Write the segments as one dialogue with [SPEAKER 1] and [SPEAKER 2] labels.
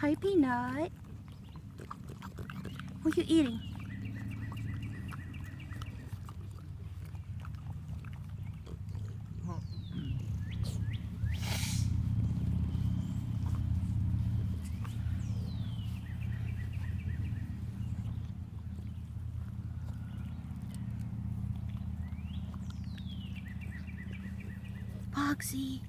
[SPEAKER 1] Hi, Peanut. What are you eating? Foxy.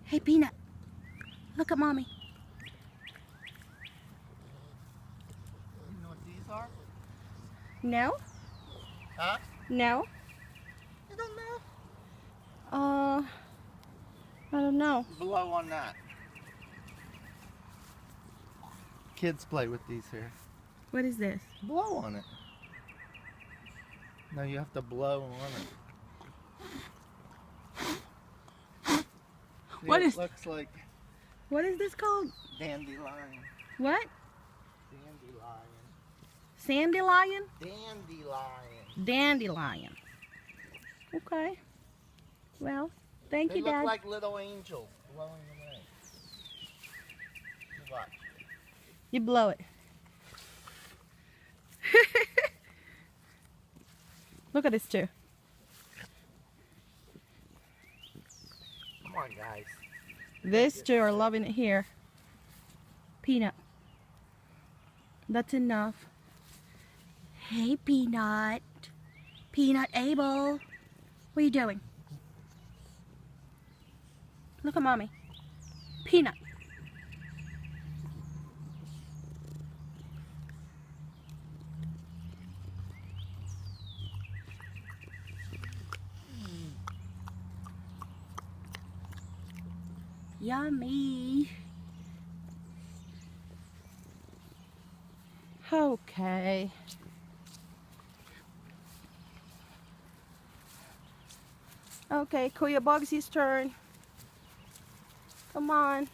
[SPEAKER 1] Hey, Peanut. Look at Mommy.
[SPEAKER 2] You know what these are?
[SPEAKER 1] No?
[SPEAKER 2] Huh?
[SPEAKER 1] No?
[SPEAKER 2] You don't know?
[SPEAKER 1] I don't know.
[SPEAKER 2] Blow on that. Kids play with these here.
[SPEAKER 1] What is this?
[SPEAKER 2] Blow on it. No, you have to blow on it. See,
[SPEAKER 1] What
[SPEAKER 2] it
[SPEAKER 1] is-
[SPEAKER 2] looks like
[SPEAKER 1] What is this called?
[SPEAKER 2] dandelion.
[SPEAKER 1] What?
[SPEAKER 2] Dandelion.
[SPEAKER 1] Sandalion?
[SPEAKER 2] Dandelion.
[SPEAKER 1] Dandelion. Okay. Well, thank
[SPEAKER 2] They
[SPEAKER 1] you,
[SPEAKER 2] look
[SPEAKER 1] Dad.
[SPEAKER 2] like little angels blowing away. You watch.
[SPEAKER 1] You blow it. Look at this too.
[SPEAKER 2] Come on, guys.
[SPEAKER 1] These two are loving it here. Peanut. That's enough. Hey, Peanut. Peanut Abel. What are you doing? Look at Mommy. Peanut. Yummy. Okay. Okay, Kuya Bugsy's turn. Come on.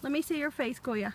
[SPEAKER 1] Let me see your face, Kuya.